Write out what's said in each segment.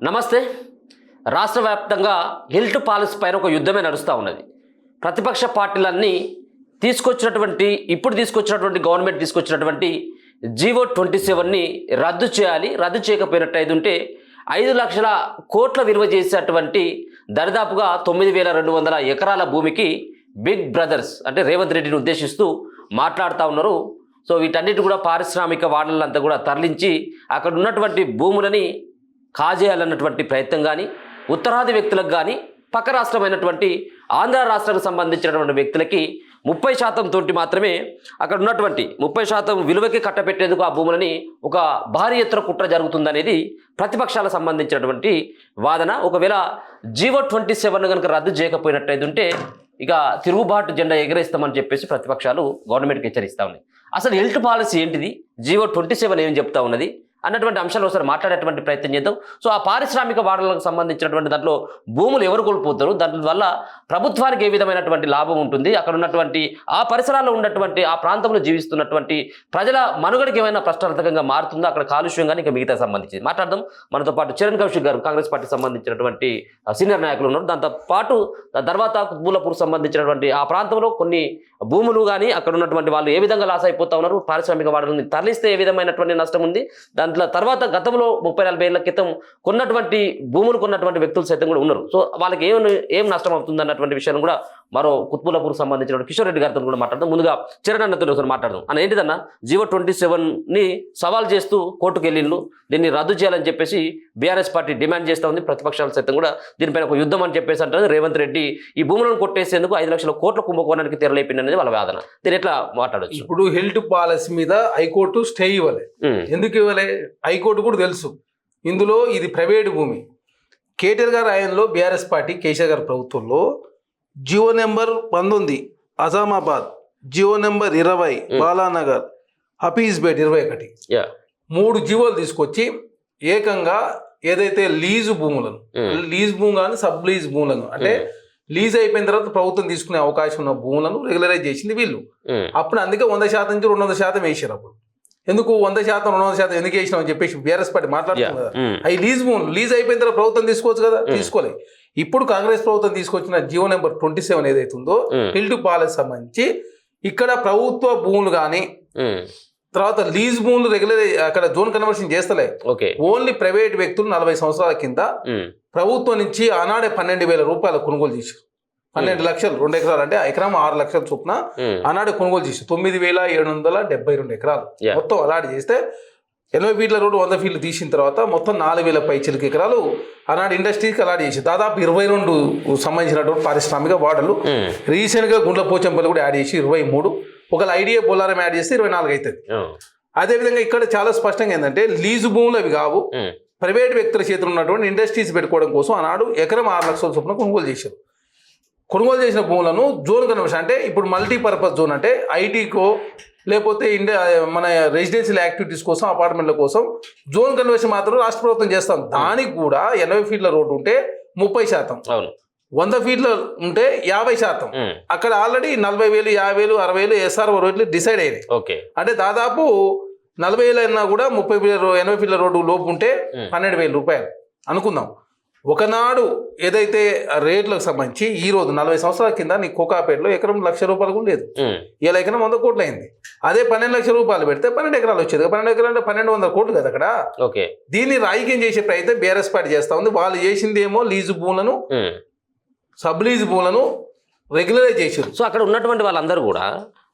నమస్తే. రాష్ట్ర వ్యాప్తంగా హిల్ట్ పాలసీ పైన ఒక యుద్ధమే నడుస్తూ ఉన్నది. ప్రతిపక్ష పార్టీలన్నీ ఇప్పుడు తీసుకొచ్చినటువంటి గవర్నమెంట్ తీసుకొచ్చినటువంటి జీవో 27ని రద్దు చేయాలి, రద్దు చేయకపోయినట్టయితే ఉంటే 5 లక్షల కోట్ల విలువ చేసేటువంటి దరిదాపుగా 9,200 ఎకరాల భూమికి బిగ్ బ్రదర్స్ అంటే రేవంత్ రెడ్డిని ఉద్దేశిస్తూ మాట్లాడుతూ ఉన్నారు. సో వీటన్నిటి కూడా పారిశ్రామిక వాడలంతా కూడా తరలించి అక్కడ ఉన్నటువంటి భూములని కాజేయాలన్నటువంటి ప్రయత్నం కానీ, ఉత్తరాది వ్యక్తులకు కానీ, పక్క రాష్ట్రమైనటువంటి ఆంధ్ర రాష్ట్రానికి సంబంధించినటువంటి వ్యక్తులకి 30% తోటి మాత్రమే అక్కడ ఉన్నటువంటి 30% విలువకి కట్టబెట్టేందుకు ఆ భూములని ఒక భారీ ఎత్తున కుట్ర జరుగుతుందనేది ప్రతిపక్షాలకు సంబంధించినటువంటి వాదన. ఒకవేళ జీవో 27 కనుక రద్దు చేయకపోయినట్టయితే ఉంటే ఇక తిరుగుబాటు జెండా ఎగరేస్తామని చెప్పేసి ప్రతిపక్షాలు గవర్నమెంట్కి హెచ్చరిస్తూ ఉన్నాయి. అసలు హిల్ట్ పాలసీ ఏంటిది, జీవో 27 ఏం చెప్తా ఉన్నది అన్నటువంటి అంశాలు ఒకసారి మాట్లాడేటువంటి ప్రయత్నం చేద్దాం. సో ఆ పారిశ్రామిక వాడలకు సంబంధించినటువంటి దాంట్లో భూములు ఎవరు కోల్పోతారు, దాని వల్ల ప్రభుత్వానికి ఏ విధమైనటువంటి లాభం ఉంటుంది, అక్కడ ఉన్నటువంటి ఆ పరిసరాల్లో ఉన్నటువంటి ఆ ప్రాంతంలో జీవిస్తున్నటువంటి ప్రజల మనుగడకి ఏమైనా ప్రశ్నార్థకంగా మారుతుందో, అక్కడ కాలుష్యం కానీ ఇంకా మిగతా సంబంధించి మాట్లాడదాం. మనతో పాటు చరణ్ కౌశిక్ గారు కాంగ్రెస్ పార్టీకి సంబంధించినటువంటి సీనియర్ నాయకులు ఉన్నారు. దాంతో పాటు తర్వాత కుత్బుల్లాపూర్ సంబంధించినటువంటి ఆ ప్రాంతంలో కొన్ని భూములు కానీ అక్కడ ఉన్నటువంటి వాళ్ళు ఏ విధంగా లాస్ అయిపోతా ఉన్నారు, పారిశ్రామిక వాడలని తరలిస్తే ఏ విధమైనటువంటి నష్టం ఉంది, దాంట్లో తర్వాత గతంలో 30-40 ఏళ్ల క్రితం కొన్నటువంటి భూములు కొన్నటువంటి వ్యక్తులు సైతం కూడా ఉన్నారు. సో వాళ్ళకి ఏం నష్టం అవుతుంది అన్నటువంటి విషయాన్ని కూడా మరో కుత్బుల్లాపూర్ సంబంధించిన కిషోర్ రెడ్డి గారితో కూడా మాట్లాడదాం. ముందుగా చరణ్ అన్నతో ఒకసారి మాట్లాడదాం. అన్న ఏంటిదన్న, జీవో 27ని సవాల్ చేస్తూ కోర్టుకు వెళ్ళిండ్లు, దీన్ని రద్దు చేయాలని చెప్పేసి బీఆర్ఎస్ పార్టీ డిమాండ్ చేస్తూ ఉంది. ప్రతిపక్షాలు సైతం కూడా దీనిపైన ఒక యుద్ధం అని చెప్పేసి అంటారు. రేవంత్ రెడ్డి ఈ భూములను కొట్టేసేందుకు 5 లక్షల కోట్ల కుంభకోణానికి తెరలేపింది అనేది వాళ్ళ వాదన. దీన్ని ఎట్లా మాట్లాడచ్చు? ఇప్పుడు హెల్త్ పాలసీ మీద హైకోర్టు స్టే ఇవ్వలే. ఎందుకు ఇవ్వలే? హైకోర్టు కూడా తెలుసు ఇందులో ఇది ప్రైవేట్ భూమి. కేటీఆర్ గారి ఆయనలో బీఆర్ఎస్ పార్టీ కేసీఆర్ గారి ప్రభుత్వంలో జియో నెంబర్ 19 అజామాబాద్, జియో నెంబర్ 20 బాలానగర్, హఫీజ్పేట్ 21 3 జియోలు తీసుకొచ్చి ఏకంగా ఏదైతే లీజు భూములను, లీజ్ భూమి కానీ సబ్ లీజ్ భూములను, అంటే లీజ్ అయిపోయిన తర్వాత ప్రభుత్వం తీసుకునే అవకాశం ఉన్న భూములను రెగ్యులరైజ్ చేసింది వీళ్ళు. అప్పుడు అందుకే 100% నుంచి 200% వేసారు. అప్పుడు ఎందుకు 100% 200% ఎందుకు వేసినామని చెప్పేసి బీఆర్ఎస్ పార్టీ మాట్లాడుతుంది కదా. అవి లీజ్ భూములు, లీజ్ అయిపోయిన తర్వాత ప్రభుత్వం తీసుకోవచ్చు కదా, తీసుకోలేదు. ఇప్పుడు కాంగ్రెస్ ప్రభుత్వం తీసుకొచ్చిన జియో నెంబర్ 27 ఏదైతే ఉందో హిల్ట్ పాలసీ సంబంధించి ఇక్కడ ప్రభుత్వ భూములు కానీ తర్వాత లీజ్ భూములు రెగ్యులర్ అక్కడ జోన్ కన్వర్షన్ చేస్తలే. ఓన్లీ ప్రైవేట్ వ్యక్తులు 40 సంవత్సరాల కింద ప్రభుత్వం నుంచి ఆనాడే 12,000 రూపాయల కొనుగోలు చేశారు. 12 లక్షలు 2 ఎకరాలు అంటే ఎకరం 6 లక్షల చొప్పున ఆనాడే కొనుగోలు చేసి 9,772 ఎకరాలు మొత్తం అలాట్ చేస్తే 80 ఫీట్ల రోడ్డు 100 ఫీట్లు తీసిన తర్వాత మొత్తం 4,000 పైచిలకి ఎకరాలు ఆనాడు ఇండస్ట్రీకి అలాట్ చేసి దాదాపు 22 సంబంధించినటువంటి పారిశ్రామిక వాడలు. రీసెంట్గా గుండ్ల పోచంపల్లి కూడా యాడ్ చేసి 23, ఒకవేళ ఐడియా బొల్లారం యాడ్ చేస్తే 24 అవుతుంది. అదేవిధంగా ఇక్కడ చాలా స్పష్టంగా ఏంటంటే లీజు భూములు అవి కావు, ప్రైవేట్ వ్యక్తుల చేతులు ఉన్నటువంటి ఇండస్ట్రీస్ పెట్టుకోవడం కోసం ఆనాడు ఎకరం 6 లక్షల చొప్పున కొనుగోలు చేశారు. కొనుగోలు చేసిన భూములను జోన్ కన్వర్షన్ అంటే ఇప్పుడు మల్టీపర్పస్ జోన్ అంటే ఐటీకో లేకపోతే మన రెసిడెన్షియల్ యాక్టివిటీస్ కోసం అపార్ట్మెంట్ల కోసం జోన్ కన్వర్షన్ మాత్రం రాష్ట్ర ప్రభుత్వం చేస్తాం. దానికి కూడా 80 ఫీట్ల రోడ్డు ఉంటే 30%, 100 ఫీట్ల ఉంటే 50%. అక్కడ ఆల్రెడీ 40,000, 50,000, 60,000 ఎస్ఆర్ రోడ్లు డిసైడ్ అయినాయి. అంటే దాదాపు 40,000 అయినా కూడా 80 ఫీట్ల రోడ్డు లోపు ఉంటే 12,000 రూపాయలు అనుకుందాం. ఒకనాడు ఏదైతే రేట్లకు సంబంధించి ఈ రోజు 40 సంవత్సరాల కింద నీ కోకాపేటలో ఎకరం 1,00,000 రూపాయలు కూడా లేదు. ఇలా ఎకరం 100 కోట్లు అయింది. అదే 12 లక్షల రూపాయలు పెడితే 12 ఎకరాలు వచ్చేది. 12 ఎకరాలు అంటే 1,200 కోట్లు కదా అక్కడ. దీన్ని రాజకీయం చేసే ప్రయత్నం బీఆర్ఎస్ పార్టీ చేస్తా ఉంది. వాళ్ళు చేసింది ఏమో లీజు భూములను, సబ్ లీజు భూములను రెగ్యులరైజ్ చేసారు. సో అక్కడ ఉన్నటువంటి వాళ్ళందరూ కూడా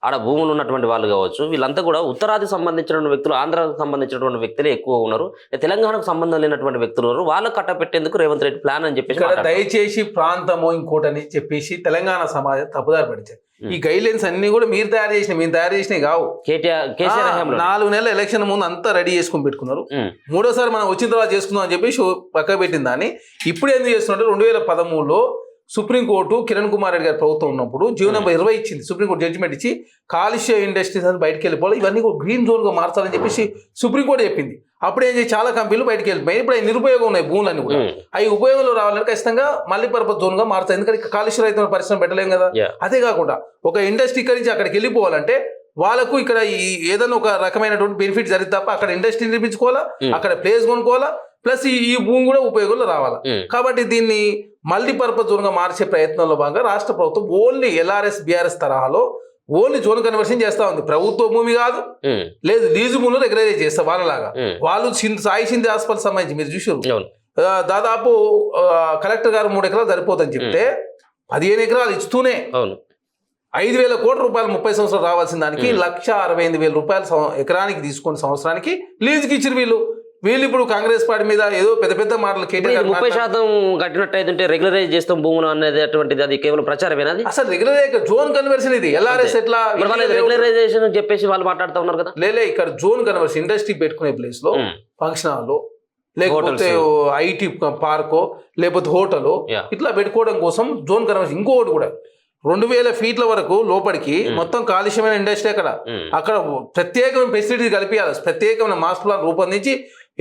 ఆడ భూములు ఉన్నటువంటి వాళ్ళు కావచ్చు, వీళ్ళంతా కూడా ఉత్తరాది సంబంధించినటువంటి వ్యక్తులు, ఆంధ్రాకు సంబంధించినటువంటి వ్యక్తులే ఎక్కువ ఉన్నారు, తెలంగాణకు సంబంధం లేనటువంటి వ్యక్తులు ఉన్నారు. వాళ్ళకు కట్టపెట్టేందుకు రేవంత్ రెడ్డి ప్లాన్ అని చెప్పేసి దయచేసి ప్రాంతమో ఇంకోటని చెప్పేసి తెలంగాణ సమాజం తప్పుదారి పడిచారు. ఈ గైడ్ లైన్స్ అన్ని కూడా మీరు తయారు చేసినవి కావు. కేసీఆర్ 4 నెలల ఎలక్షన్ ముందు అంతా రెడీ చేసుకుని పెట్టుకున్నారు. 3వసారి మనం వచ్చిన తర్వాత చేసుకుందాం అని చెప్పి పక్క పెట్టింది. దాన్ని ఇప్పుడు ఎందుకు చేస్తున్నట్టు 2013లో సుప్రీంకోర్టు కిరణ్ కుమార్ రెడ్డి గారి ప్రభుత్వం ఉన్నప్పుడు జియో నెంబర్ 20 ఇచ్చింది. సుప్రీంకోర్టు జడ్జిమెంట్ ఇచ్చి కాలుష్య ఇండస్ట్రీస్ అని బయటకు వెళ్ళిపోవాలి, ఇవన్నీ గ్రీన్ జోన్గా మార్చాలని చెప్పేసి సుప్రీంకోర్టు చెప్పింది. అప్పుడు ఏం చేసి చాలా కంపెనీలు బయటకు వెళ్ళిపోయి ఇప్పుడు అవి నిరుపయోగం ఉన్నాయి భూములన్నీ కూడా. అవి ఉపయోగంలో రావాలంటే ఖచ్చితంగా మల్టీపర్పస్ జోన్గా మారుతాయి. ఎందుకంటే కాలుష్య రహితమైన పరిశ్రమ పెట్టలేం కదా. అదే కాకుండా ఒక ఇండస్ట్రీ ఇక్కడి నుంచి అక్కడికి వెళ్ళిపోవాలంటే వాళ్ళకు ఇక్కడ ఏదైనా ఒక రకమైనటువంటి బెనిఫిట్ జరిగితే తప్ప అక్కడ ఇండస్ట్రీ నిర్మించుకోవాలా, అక్కడ ప్లేస్ కొనుక్కోవాలా, ప్లస్ ఈ భూమి కూడా ఉపయోగంలో రావాలి. కాబట్టి దీన్ని మల్టీపర్పస్ జోన్గా మార్చే ప్రయత్నంలో భాగంగా రాష్ట్ర ప్రభుత్వం ఓన్లీ ఎల్ఆర్ఎస్ బీఆర్ఎస్ తరహాలో ఓన్లీ జోన్ కన్వర్షన్ చేస్తా ఉంది. ప్రభుత్వ భూమి కాదు, లేదు లీజు భూములు రెగ్యులరైజ్ చేస్తా వాళ్ళలాగా. వాళ్ళు సాయి సింధు హాస్పిటల్ సంబంధించి మీరు చూసారు, దాదాపు కలెక్టర్ గారు 3 ఎకరాలు సరిపోతుందని చెప్తే 15 ఎకరాలు ఇస్తూనే 5,000 కోట్ల రూపాయలు 30 సంవత్సరాలు రావాల్సిన దానికి 1,65,000 రూపాయలు ఎకరానికి తీసుకొని సంవత్సరానికి లీజుకి ఇచ్చారు వీళ్ళు ఇప్పుడు కాంగ్రెస్ పార్టీ మీద ఏదో పెద్ద పెద్ద మాటలు 30% కట్టినట్టయితే రెగ్యులరైజ్ చేస్తాం భూములు అనేది అటువంటిది, అది కేవలం ప్రచారమేనా? అసలు రెగ్యులర్ జోన్ కన్వర్షన్ ఇది ఎల్ఆర్ఎస్ ఎట్లా రెగ్యులరైజేషన్ చెప్పేసి వాళ్ళు మాట్లాడుతూ ఉన్నారు కదా. లేలే ఇక్కడ జోన్ కన్వర్షన్ ఇండస్ట్రీ పెట్టుకునే ప్లేస్ లో ఫంక్షన్ హాల్లో లేకపోతే ఐటీ పార్కో లేకపోతే హోటల్ ఇట్లా పెట్టుకోవడం కోసం జోన్ కన్వర్షన్. ఇంకొకటి కూడా 2,000 ఫీట్ల వరకు లోపలికి మొత్తం కాలుష్యమైన ఇండస్ట్రీ అక్కడ ప్రత్యేకమైన ఫెసిలిటీస్ కల్పించాలి, ప్రత్యేకమైన మాస్టర్ ప్లాన్ రూపొందించి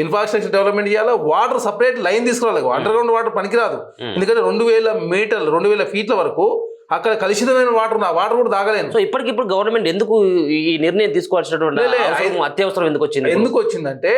ఇన్ఫ్రాస్ట్రక్చర్ డెవలప్మెంట్ చేయాలి, వాటర్ సపరేట్ లైన్ తీసుకురావాలి. అండర్ గ్రౌండ్ వాటర్ పనికిరాదు, ఎందుకంటే 2,000 ఫీట్ల వరకు అక్కడ కలుషితమైన వాటర్ ఉంది, ఆ వాటర్ కూడా తాగలేను. సో ఇప్పటికిప్పుడు గవర్నమెంట్ ఎందుకు ఈ నిర్ణయం తీసుకోవాల్సినటువంటి అత్యవసరం ఎందుకు వచ్చిందంటే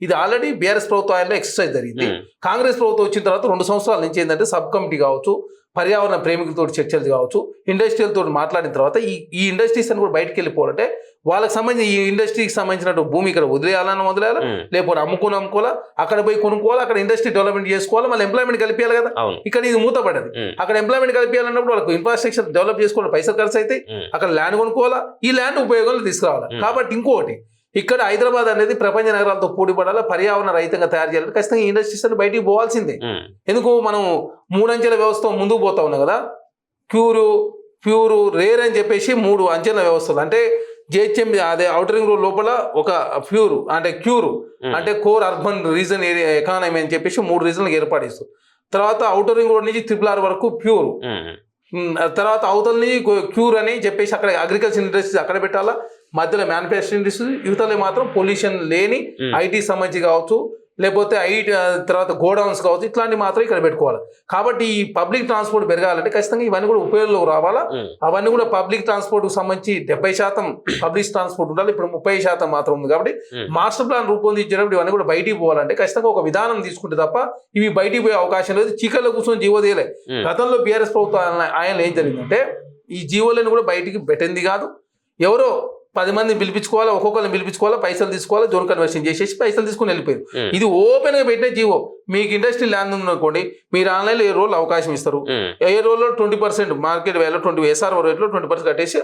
ఇది ఆల్రెడీ బీఆర్ఎస్ ప్రభుత్వంలో ఎక్సర్సైజ్ జరిగింది. కాంగ్రెస్ ప్రభుత్వం వచ్చిన తర్వాత 2 సంవత్సరాల నుంచి ఏంటంటే సబ్ కమిటీ కావచ్చు, పర్యావరణ ప్రేమికులతో చర్చలు కావచ్చు, ఇండస్ట్రీలతో మాట్లాడిన తర్వాత ఈ ఇండస్ట్రీస్ అని కూడా బయటకు వెళ్ళిపోవాలంటే వాళ్ళకి సంబంధించి ఈ ఇండస్ట్రీకి సంబంధించిన భూమి ఇక్కడ వదిలేయాలని వదిలేయాలి, లేకపోతే అమ్ముకోవాలా, అక్కడ పోయి కొనుక్కోవాలి, అక్కడ ఇండస్ట్రీ డెవలప్మెంట్ చేసుకోవాలి, మళ్ళీ ఎంప్లాయ్మెంట్ కలిపియాలి కదా. ఇక్కడ ఇది మూతపడ్డది, అక్కడ ఎంప్లాయ్మెంట్ కలిపియాలన్నప్పుడు వాళ్ళకి ఇన్ఫ్రాస్ట్రక్చర్ డెవలప్ చేసుకోవాలి, పైసలు ఖర్చు అయితే అక్కడ ల్యాండ్ కొనుక్కోవాలా, ఈ ల్యాండ్ ఉపయోగంలో తీసుకురావాలి. కాబట్టి ఇంకోటి ఇక్కడ హైదరాబాద్ అనేది ప్రపంచ నగరాలతో పోటీపడాలి, పర్యావరణ రహితంగా తయారు చేయాలి, ఖచ్చితంగా ఇండస్ట్రీస్ అని బయటికి పోవాల్సిందే. ఎందుకు మనం 3 అంచెల వ్యవస్థ ముందుకు పోతా ఉన్నాం కదా, ప్యూరు రేర్ అని చెప్పేసి 3 అంచెల వ్యవస్థలు. అంటే జిహెచ్ఎం అదే ఔటర్ రింగ్ రోడ్ లోపల ఒక క్యూరు అంటే core urban reason area economy అని చెప్పేసి 3 రీజన్లకు ఏర్పాటిస్తారు. తర్వాత ఔటర్ రింగ్ రోడ్ నుంచి RRR వరకు ప్యూర్, తర్వాత అవతల నుంచి క్యూర్ అని చెప్పేసి అక్కడ అగ్రికల్చర్ ఇండస్ట్రీస్ అక్కడ పెట్టాలా, మధ్యలో మ్యానుఫ్యాక్చరింగ్ ఇండస్ట్రీ, యువతలో మాత్రం పొల్యూషన్ లేని ఐటీ సంబంధించి కావచ్చు, లేకపోతే తర్వాత గోడౌన్స్ కావచ్చు, ఇట్లాంటివి మాత్రం ఇక్కడ పెట్టుకోవాలి. కాబట్టి ఈ పబ్లిక్ ట్రాన్స్పోర్ట్ పెరగాలంటే ఖచ్చితంగా ఇవన్నీ కూడా ఉపయోగంలో రావాలా. అవన్నీ కూడా పబ్లిక్ ట్రాన్స్పోర్ట్ సంబంధించి 70% పబ్లిక్ ట్రాన్స్పోర్ట్ ఉండాలి, ఇప్పుడు 30% మాత్రం ఉంది. కాబట్టి మాస్టర్ ప్లాన్ రూపొందించేటప్పుడు ఇవన్నీ కూడా బయటికి పోవాలంటే ఖచ్చితంగా ఒక విధానం తీసుకుంటే తప్ప ఇవి బయటికి పోయే అవకాశం లేదు. చీకల్లో కూర్చొని జీవోదేలే. గతంలో బీఆర్ఎస్ ప్రభుత్వం ఆయన ఏం జరిగిందంటే ఈ జీవోలను కూడా బయటికి పెట్టింది కాదు, ఎవరో 10 మందిని పిలిపించుకోవాలా, ఒక్కొక్కరిని పిలిపించుకోవాలా, పైసలు తీసుకోవాలా, జోన్ కన్వర్షన్ చేసేసి పైసలు తీసుకుని వెళ్ళిపోయారు. ఇది ఓపెన్ గా పెట్టిన జీవో. మీకు ఇండస్ట్రీ ల్యాండ్ ఉందనుకోండి, మీరు ఆన్లైన్ లో 7 రోజులు అవకాశం ఇస్తారు, 7 రోజుల్లో 20% మార్కెట్ వాల్యూ 20 SR రేట్లో 20% కట్టేసి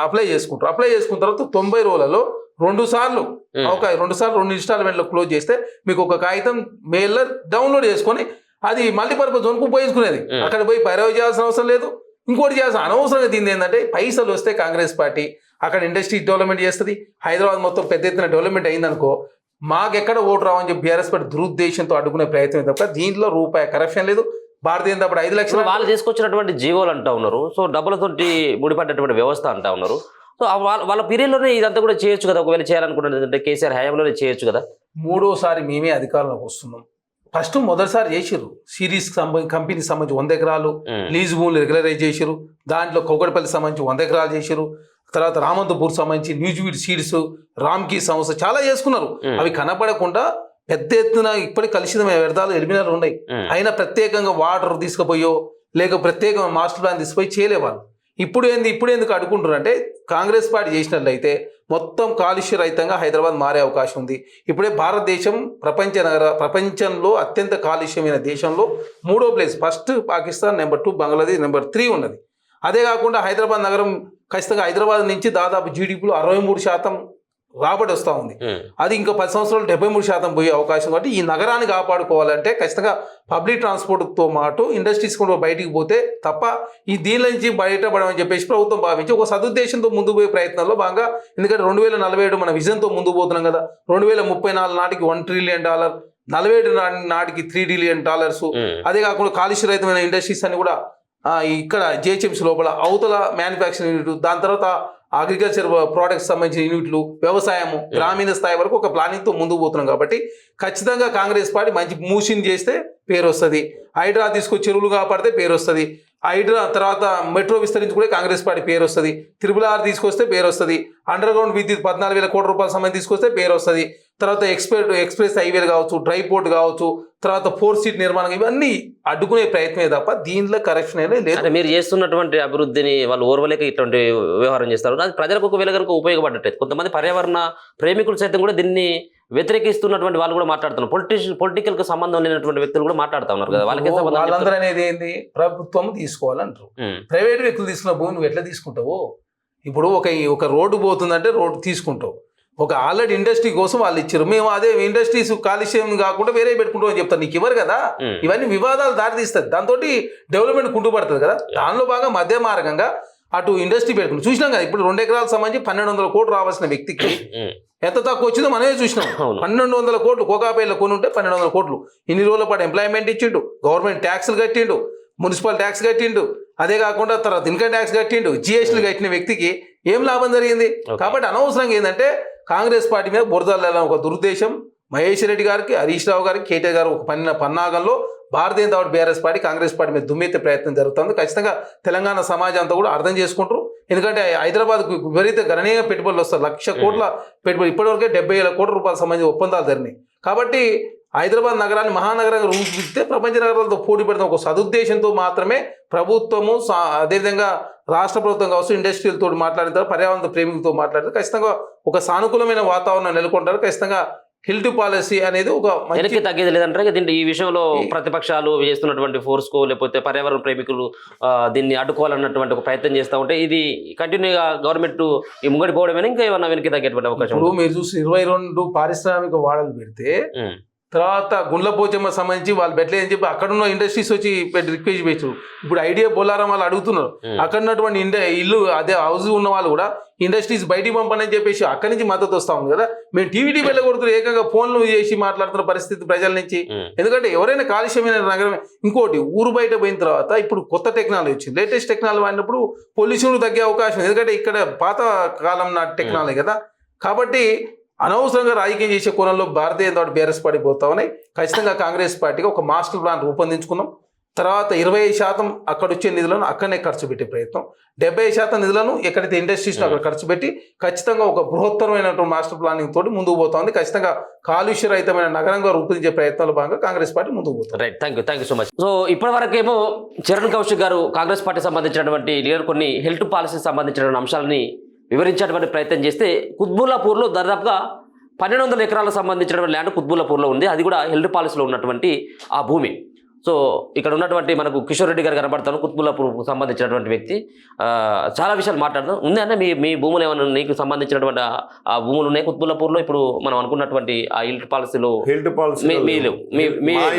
అప్లై చేసుకుంటారు. అప్లై చేసుకున్న తర్వాత 90 రోజులలో 2 సార్లు 2 ఇన్స్టాల్మెంట్లో క్లోజ్ చేస్తే మీకు ఒక కాగితం మెయిల్లో డౌన్లోడ్ చేసుకొని అది మల్టీపర్పస్ జోన్కు ఉపయోగించుకునేది. అక్కడ పోయి పైరవ్ చేయాల్సిన అవసరం లేదు, ఇంకోటి చేయాల్సిన అనవసరంగా. దీన్ని ఏంటంటే పైసలు వస్తే కాంగ్రెస్ పార్టీ అక్కడ ఇండస్ట్రీ డెవలప్మెంట్ చేస్తుంది, హైదరాబాద్ మొత్తం పెద్ద ఎత్తున డెవలప్మెంట్ అయిందనుకో, మాకెక్కడ ఓటు రావని చెప్పి బీఆర్ఎస్ పార్టీ దురుద్దేశంతో అడ్డుకునే ప్రయత్నం తప్ప దీంట్లో రూపాయి కరప్షన్ లేదు. భారతీయ జనతా పార్టీ 5 లక్షలు వాళ్ళు తీసుకొచ్చినటువంటి జీవోలు అంటా ఉన్నారు, సో డబ్బులతోటి ముడిపడ్డటువంటి వ్యవస్థ అంటా ఉన్నారు. సో వాళ్ళ పీరియడ్లోనే ఇదంతా కూడా చేయొచ్చు కదా, ఒకవేళ చేయాలనుకుంటే కేసీఆర్ హయాంలోనే చేయొచ్చు కదా. 3వసారి మేమే అధికారంలోకి వస్తున్నాం. మొదటిసారి చేసిర్రు సిరీస్ కంపెనీకి సంబంధించి 100 ఎకరాలు లీజ్ భూములు రెగ్యులరైజ్ చేసిరు, దాంట్లో కౌకడపల్లి సంబంధించి 100 ఎకరాలు చేసిరు, తర్వాత రామంతపూర్ సంబంధించి న్యూజివీడ్ సీడ్స్, రామ్కీ సంస్థ చాలా చేసుకున్నారు. అవి కనపడకుండా పెద్ద ఎత్తున ఇప్పటికి కలుషితమైన వ్యర్థాలు ఎలిమినాలు ఉన్నాయి. అయినా ప్రత్యేకంగా వాటర్ తీసుకుపోయో లేక ప్రత్యేకంగా మాస్టర్ ప్లాన్ తీసుకుపోయి చేయలేవాళ్ళు. ఇప్పుడు ఎందుకు అడుగుంటారు అంటే కాంగ్రెస్ పార్టీ చేసినట్లయితే మొత్తం కాలుష్య రహితంగా హైదరాబాద్ మారే అవకాశం ఉంది. ఇప్పుడే భారతదేశం ప్రపంచంలో అత్యంత కాలుష్యమైన దేశంలో 3వ place. First Pakistan, number 2 Bangladesh, number 3 ఉన్నది. అదే కాకుండా హైదరాబాద్ నగరం ఖచ్చితంగా హైదరాబాద్ నుంచి దాదాపు జీడిపిలో 63% రాబడి వస్తూ ఉంది. అది ఇంకా 10 సంవత్సరాలు 73% పోయే అవకాశం. కాబట్టి ఈ నగరాన్ని కాపాడుకోవాలంటే ఖచ్చితంగా పబ్లిక్ ట్రాన్స్పోర్ట్తో పాటు ఇండస్ట్రీస్ కూడా బయటికి పోతే తప్ప ఈ దీని నుంచి బయటపడమని చెప్పేసి ప్రభుత్వం భావించి ఒక సదుద్దేశంతో ముందుకు పోయే ప్రయత్నంలో భాగంగా, ఎందుకంటే 2047 మన విజన్తో ముందుకు పోతున్నాం కదా, 2034 నాటికి $1 ట్రిలియన్, 47 నాటికి $3 ట్రిలియన్. అదే కాకుండా కాలుష్య రహితమైన ఇండస్ట్రీస్ అని కూడా ఇక్కడ జిహెచ్ఎంసీ లోపల అవతల మ్యానుఫ్యాక్చరింగ్ యూనిట్, దాని తర్వాత అగ్రికల్చర్ ప్రోడక్ట్స్ సంబంధించిన యూనిట్లు, వ్యవసాయము, గ్రామీణ స్థాయి వరకు ఒక ప్లానింగ్తో ముందుకు పోతున్నాం. కాబట్టి ఖచ్చితంగా కాంగ్రెస్ పార్టీ మంచి మూసిని చేస్తే పేరు వస్తుంది, హైడ్రా తీసుకొచ్చి చెరువులు కాపాడితే పేరు వస్తుంది, హైడ్రా తర్వాత మెట్రో విస్తరించుకుంటే కాంగ్రెస్ పార్టీ పేరు వస్తుంది, RRR తీసుకొస్తే పేరు వస్తుంది, అండర్ గ్రౌండ్ విద్యుత్ 14,000 కోట్ల రూపాయల సమయం తీసుకొస్తే పేరు వస్తుంది, తర్వాత ఎక్స్ప్రెస్ హైవేలు కావచ్చు, డ్రై పోర్ట్ కావచ్చు, తర్వాత 4 సీట్ నిర్మాణం, ఇవన్నీ అడ్డుకునే ప్రయత్నమే తప్ప దీంట్లో కరెక్షన్ అనేది లేదు. అంటే మీరు చేస్తున్నటువంటి అభివృద్ధిని వాళ్ళు ఓర్వలేక ఇటువంటి వ్యవహారం చేస్తారు. అది ప్రజలకు ఒకవేళ కనుక ఉపయోగపడట్లేదు. కొంతమంది పర్యావరణ ప్రేమికులు సైతం కూడా దీన్ని వ్యతిరేకిస్తున్నటువంటి వాళ్ళు కూడా మాట్లాడుతున్నారు. పొలిటికల్ కు సంబంధం లేనటువంటి వ్యక్తులు కూడా మాట్లాడుతూ ఉన్నారు కదా. వాళ్ళందరూ అనేది ఏంది, ప్రభుత్వం తీసుకోవాలంటారు. ప్రైవేట్ వ్యక్తులు తీసుకున్న భూమి నువ్వు ఎట్లా తీసుకుంటావు? ఇప్పుడు ఒక రోడ్డు పోతుందంటే రోడ్డు తీసుకుంటావు, ఒక ఆల్రెడీ ఇండస్ట్రీ కోసం వాళ్ళు ఇచ్చారు, మేము అదే ఇండస్ట్రీస్ కాలుష్యం కాకుండా వేరే పెట్టుకుంటాం అని చెప్తారు, నీకు ఇవ్వరు కదా. ఇవన్నీ వివాదాలు దారితీస్తుంది, దాంతో డెవలప్మెంట్ కుంటుపడుతుంది కదా. దానిలో బాగా మధ్య మార్గంగా అటు ఇండస్ట్రీ పెట్టుకుంటాం. చూసినాం కదా, ఇప్పుడు 2 ఎకరాలకు సంబంధించి 1,200 కోట్లు రావాల్సిన వ్యక్తికి ఎంత తక్కువ వచ్చిందో మనమే చూసినాం. 1,200 కోట్లు కోకాపేలో కొని ఉంటే 1,200 కోట్లు ఇన్ని రోజుల పాటు ఎంప్లాయ్మెంట్ ఇచ్చిండు, గవర్నమెంట్ ట్యాక్స్లు కట్టిండు, మున్సిపల్ ట్యాక్స్ కట్టిండు, అదే కాకుండా తర్వాత ఇన్కమ్ ట్యాక్స్ కట్టిండు, జిఎస్టీలు కట్టిన వ్యక్తికి ఏం లాభం జరిగింది? కాబట్టి అనవసరంగా ఏంటంటే కాంగ్రెస్ పార్టీ మీద బురదల్లాలని ఒక దురుద్దేశం మహేష్ రెడ్డి గారికి, హరీష్ రావు గారికి, కేటీఆర్ గారు ఒక పన్నాగంలో Bharatiya Janata party BRS party Congress party మీద దుమ్మెత్తే ప్రయత్నం జరుగుతుంది. ఖచ్చితంగా తెలంగాణ సమాజం అంతా కూడా అర్థం చేసుకుంటారు. ఎందుకంటే హైదరాబాద్కు విపరీత గణనీయ పెట్టుబడులు వస్తారు, 1,00,000 కోట్ల పెట్టుబడి, ఇప్పటివరకే 70,000 కోట్ల రూపాయల సంబంధించిన ఒప్పందాలు జరిగినాయి. కాబట్టి హైదరాబాద్ నగరాన్ని మహానగరంగా రూపుదిద్దితే ప్రపంచ నగరాలతో పోటీ పెడతాం ఒక సదుద్దేశంతో మాత్రమే ప్రభుత్వము, అదేవిధంగా రాష్ట్ర ప్రభుత్వం కావచ్చు, ఇండస్ట్రీలతో మాట్లాడతారు, పర్యావరణ ప్రేమికులతో మాట్లాడతారు. ఖచ్చితంగా ఒక సానుకూలమైన వాతావరణం నెలకొంటారు. ఖచ్చితంగా హిల్ టు పాలసీ అనేది ఒక వెనక్కి తగ్గేది లేదంటారు. దీంట్లో ఈ విషయంలో ప్రతిపక్షాలు చేస్తున్నటువంటి ఫోర్స్కో లేకపోతే పర్యావరణ ప్రేమికులు దీన్ని అడ్డుకోవాలన్నటువంటి ఒక ప్రయత్నం చేస్తూ ఉంటే ఇది కంటిన్యూగా గవర్నమెంట్ ఈ ముంగడి పోవడమేనా ఇంకా ఏమన్నా వెనక్కి తగ్గేటువంటి అవకాశం? ఇప్పుడు మీరు చూసి 22 పారిశ్రామిక వాడలు పెడితే తర్వాత గుండ్లపోచమ్మ సంబంధించి వాళ్ళు పెట్టలేదని చెప్పి అక్కడ ఉన్న ఇండస్ట్రీస్ వచ్చి రిక్వెస్ట్ చేసారు. ఇప్పుడు ఐడియా బొల్లారం వాళ్ళు అడుగుతున్నారు, అక్కడ ఉన్నటువంటి ఇల్లు అదే హౌస్ ఉన్న వాళ్ళు కూడా ఇండస్ట్రీస్ బయటికి పంపని చెప్పేసి అక్కడి నుంచి మద్దతు వస్తూ ఉంది కదా. మేము టీవీ వెళ్ళకూడదు, ఏకంగా ఫోన్లు చేసి మాట్లాడుతున్న పరిస్థితి ప్రజల నుంచి. ఎందుకంటే ఎవరైనా కాలుష్యమైన నగరమే. ఇంకోటి, ఊరు బయట పోయిన తర్వాత ఇప్పుడు కొత్త టెక్నాలజీ వచ్చింది, లేటెస్ట్ టెక్నాలజీ వాడినప్పుడు పొల్యూషన్ తగ్గే అవకాశం, ఎందుకంటే ఇక్కడ పాత కాలం నాటి టెక్నాలజీ కదా. కాబట్టి అనవసరంగా రాజకీయం చేసే కోణంలో భారతీయ జనతా పార్టీ బీఆర్ఎస్ పార్టీ పోతా ఉన్నాయి. ఖచ్చితంగా కాంగ్రెస్ పార్టీగా ఒక మాస్టర్ ప్లాన్ రూపొందించుకున్నాం. తర్వాత 25% అక్కడ వచ్చే నిధులను అక్కడనే ఖర్చు పెట్టే ప్రయత్నం, 70% నిధులను ఎక్కడైతే ఇండస్ట్రీస్లో అక్కడ ఖర్చు పెట్టి ఖచ్చితంగా ఒక బృహత్తరమైనటువంటి మాస్టర్ ప్లానింగ్ తోటి ముందుకు పోతుంది. ఖచ్చితంగా కాలుష్య రహితమైన నగరంగా రూపొందించే ప్రయత్నంలో భాగంగా కాంగ్రెస్ పార్టీ ముందుకు పోతుంది. Right, thank you so much. So ఇప్పటి వరకేమో చరణ్ కౌశిక్ గారు కాంగ్రెస్ పార్టీ సంబంధించినటువంటి లీడర్ కొన్ని హెల్త్ పాలసీకి సంబంధించినటువంటి అంశాలని వివరించేటువంటి ప్రయత్నం చేస్తే కుత్బుల్లాపూర్లో దాదాపుగా 1,200 ఎకరాలకు సంబంధించినటువంటి ల్యాండ్ కుత్బుల్లాపూర్లో ఉంది. అది కూడా హెల్త్ పాలసీలో ఉన్నటువంటి ఆ భూమి. సో ఇక్కడ ఉన్నటువంటి మనకు కిషోర్ రెడ్డి గారు కనబడతాను, కుత్బుల్లాపూర్కు సంబంధించినటువంటి వ్యక్తి. చాలా విషయాలు మాట్లాడదాం. ఉంది అన్న మీ భూములు ఏమైనా నీకు సంబంధించినటువంటి ఆ భూములు ఉన్నాయి కుత్బుల్లాపూర్లో? ఇప్పుడు మనం అనుకున్నటువంటి ఆ హెల్త్ పాలసీలో